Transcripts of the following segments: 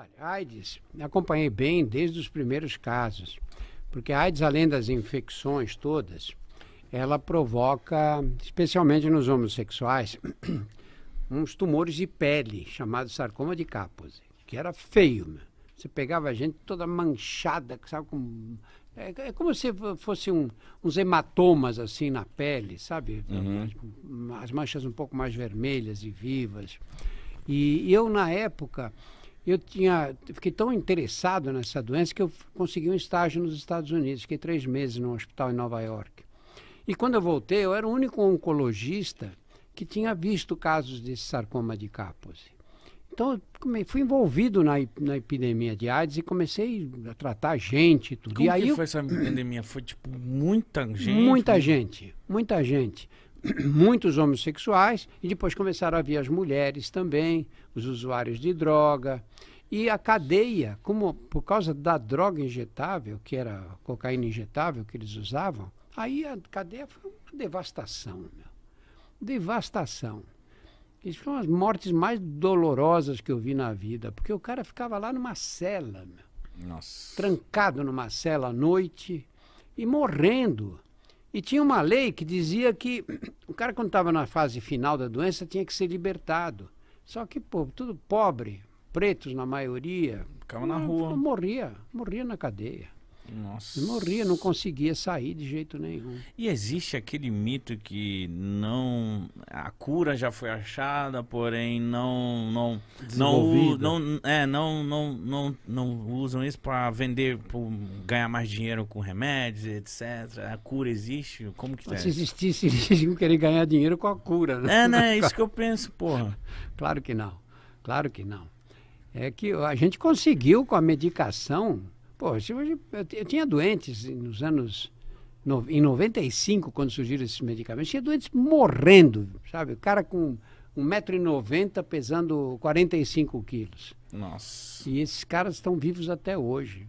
Olha, a AIDS, acompanhei bem desde os primeiros casos, porque a AIDS, além das infecções todas, ela provoca, especialmente nos homossexuais, uns tumores de pele, chamados sarcoma de Kaposi, que era feio, meu. Você pegava a gente toda manchada, sabe, é como se fosse uns hematomas assim na pele, sabe? As manchas um pouco mais vermelhas e vivas. E eu, na época, fiquei tão interessado nessa doença que eu consegui um estágio nos Estados Unidos. Fiquei 3 meses num hospital em Nova York. E quando eu voltei, eu era o único oncologista que tinha visto casos desse sarcoma de Kaposi. Então, eu fui envolvido na epidemia de AIDS e comecei a tratar gente. Tudo. Como e aí que foi essa epidemia? Foi, tipo, muita gente? Muita gente, muita gente. Muitos homossexuais, e depois começaram a vir as mulheres também, os usuários de droga. E a cadeia, por causa da droga injetável, que era a cocaína injetável que eles usavam, aí a cadeia foi uma devastação, meu. Devastação. Isso foram as mortes mais dolorosas que eu vi na vida, porque o cara ficava lá numa cela, meu. Nossa. Trancado numa cela à noite e morrendo. E tinha uma lei que dizia que o cara, quando estava na fase final da doença, tinha que ser libertado. Só que, pô, tudo pobre, pretos na maioria. Ficava na rua. Morria na cadeia. Nossa. Morria, não conseguia sair de jeito nenhum. E existe aquele mito que a cura já foi achada, porém não usam isso para vender, para ganhar mais dinheiro com remédios, etc. A cura existe? Como que Se existisse, eles iam querer ganhar dinheiro com a cura, né? É isso que eu penso, porra. Claro que não, claro que não. É que a gente conseguiu com a medicação. Pô, eu tinha doentes nos anos... Em 95, quando surgiram esses medicamentos, tinha doentes morrendo, sabe? O cara com 1,90 m pesando 45 quilos. Nossa. E esses caras estão vivos até hoje,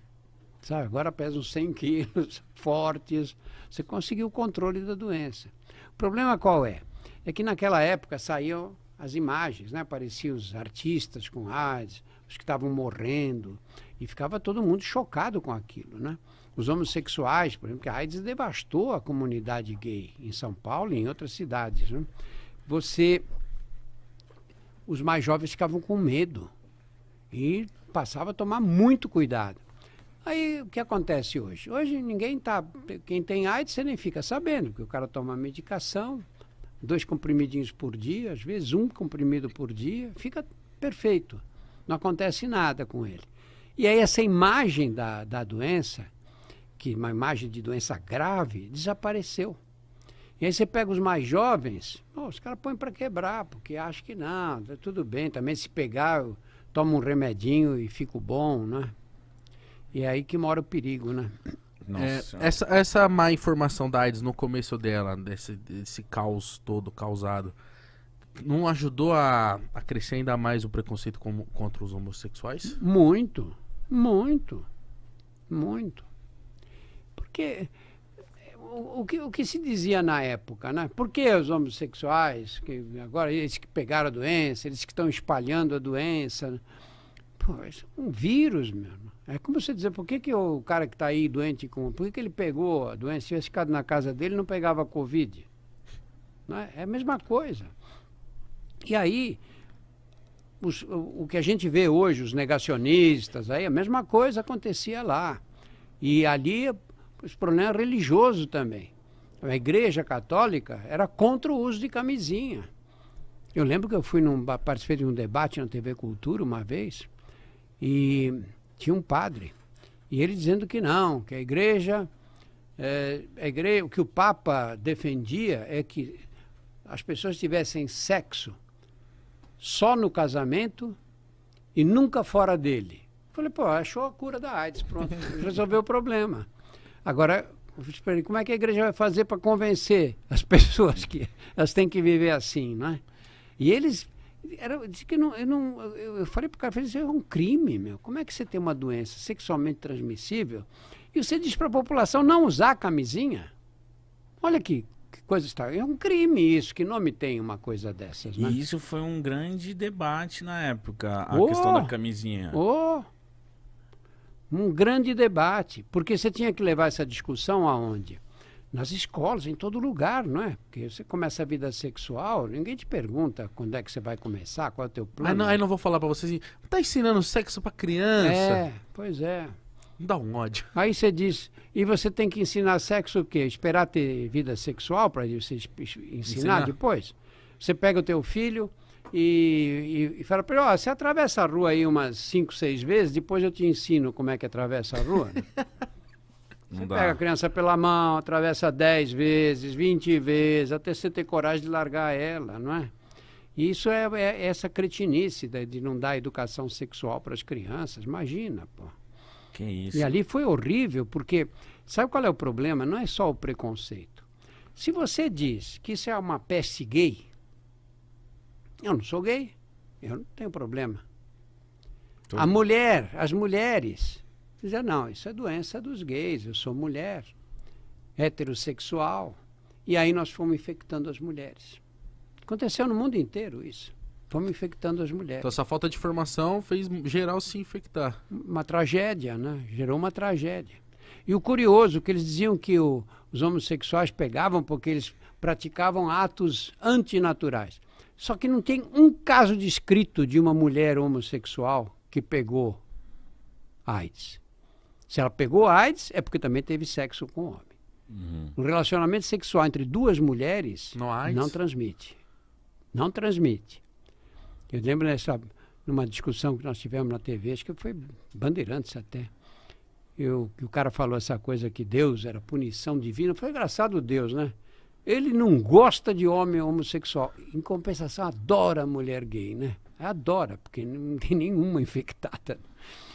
sabe? Agora pesam 100 quilos, fortes. Você conseguiu o controle da doença. O problema qual é? É que naquela época saíam as imagens, né? Apareciam os artistas com AIDS, os que estavam morrendo, e ficava todo mundo chocado com aquilo, né? Os homossexuais, por exemplo, que a AIDS devastou a comunidade gay em São Paulo e em outras cidades, né? Os mais jovens ficavam com medo e passavam a tomar muito cuidado. Aí, o que acontece hoje? Hoje quem tem AIDS, você nem fica sabendo, porque o cara toma medicação, 2 comprimidinhos por dia, às vezes 1 comprimido por dia, fica perfeito. Não acontece nada com ele. E aí essa imagem da doença, que uma imagem de doença grave, desapareceu. E aí você pega os mais jovens, os caras põem para quebrar, porque acham que não, tá tudo bem, também se pegar, eu tomo um remedinho e fico bom, né? E é aí que mora o perigo, né? Nossa. Essa má informação da AIDS no começo dela, desse caos todo causado, não ajudou a crescer ainda mais o preconceito contra os homossexuais? Muito, muito, muito. Porque o que se dizia na época, né? Por que os homossexuais, que agora eles que pegaram a doença, eles que estão espalhando a doença? Pô, isso é um vírus, meu. É como você dizer, por que o cara que está aí doente, por que ele pegou a doença, se tivesse ficado na casa dele, não pegava a Covid? Não é? É a mesma coisa. E aí, o que a gente vê hoje, os negacionistas, aí a mesma coisa acontecia lá. E ali, os problemas religiosos também. A Igreja Católica era contra o uso de camisinha. Eu lembro que eu participei de um debate na TV Cultura uma vez, e tinha um padre, e ele dizendo que não, que a igreja, o que o Papa defendia é que as pessoas tivessem sexo só no casamento e nunca fora dele. Falei, pô, achou a cura da AIDS, pronto, resolveu o problema. Agora, como é que a igreja vai fazer para convencer as pessoas que elas têm que viver assim, não é? E eles... Eu falei para o cara, isso é um crime, meu. Como é que você tem uma doença sexualmente transmissível e você diz para a população não usar camisinha? Olha que coisa está. É um crime isso. Que nome tem uma coisa dessas, né? E isso foi um grande debate na época, a Oh! questão da camisinha. Oh, um grande debate. Porque você tinha que levar essa discussão aonde? Nas escolas, em todo lugar, não é? Porque você começa a vida sexual, ninguém te pergunta quando é que você vai começar, qual é o teu plano. Aí não vou falar pra vocês assim, tá ensinando sexo pra criança? É, pois é. Dá um ódio. Aí você diz, e você tem que ensinar sexo o quê? Esperar ter vida sexual para você ensinar depois? Você pega o teu filho e fala para ele, ó, você atravessa a rua aí umas 5, 6 vezes, depois eu te ensino como é que atravessa a rua. Não Você dá. pega a criança pela mão, atravessa 10 vezes, 20 vezes, até você ter coragem de largar ela, não é? E isso é essa cretinice de não dar educação sexual para as crianças, imagina, pô. Que isso. E ali foi horrível, porque sabe qual é o problema? Não é só o preconceito. Se você diz que isso é uma peste gay, eu não sou gay, eu não tenho problema. Tudo. As mulheres, dizem, não, isso é doença dos gays, eu sou mulher, heterossexual. E aí nós fomos infectando as mulheres. Aconteceu no mundo inteiro isso. Fomos infectando as mulheres. Então essa falta de informação fez geral se infectar. Uma tragédia, né? Gerou uma tragédia. E o curioso, que eles diziam que os homossexuais pegavam porque eles praticavam atos antinaturais. Só que não tem um caso descrito de uma mulher homossexual que pegou AIDS. Se ela pegou AIDS, é porque também teve sexo com homem. Um relacionamento sexual entre duas mulheres Não há AIDS? não transmite. Não transmite. Eu lembro numa discussão que nós tivemos na TV, acho que foi Bandeirantes até, que o cara falou essa coisa que Deus era punição divina. Foi engraçado Deus, né? Ele não gosta de homem homossexual. Em compensação, adora mulher gay, né? Adora, porque não tem nenhuma infectada.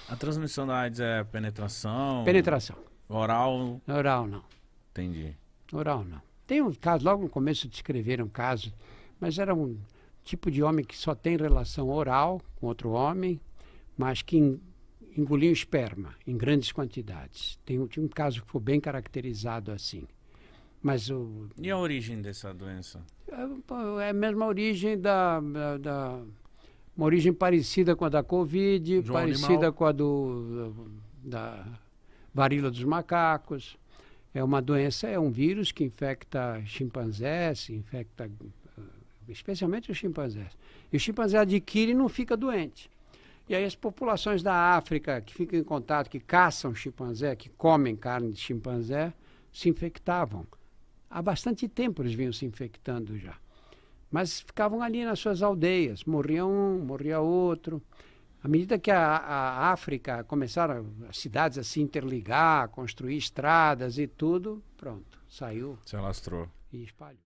A transmissão da AIDS é penetração? Penetração. Oral? Oral não. Entendi. Oral não. Tem um caso, logo no começo descreveram um caso, mas era um tipo de homem que só tem relação oral com outro homem, mas que engoliu esperma em grandes quantidades. Tinha um caso que foi bem caracterizado assim. Mas E a origem dessa doença? é a mesma origem uma origem parecida com a da Covid, De um parecida animal. com a da varíola dos macacos. É uma doença, é um vírus que infecta chimpanzés, infecta especialmente os chimpanzés. E o chimpanzé adquire e não fica doente. E aí as populações da África que ficam em contato, que caçam chimpanzé, que comem carne de chimpanzé, se infectavam. Há bastante tempo eles vinham se infectando já. Mas ficavam ali nas suas aldeias, morria um, morria outro. À medida que a África começaram as cidades a se interligar, a construir estradas e tudo, pronto, saiu Se alastrou. e espalhou.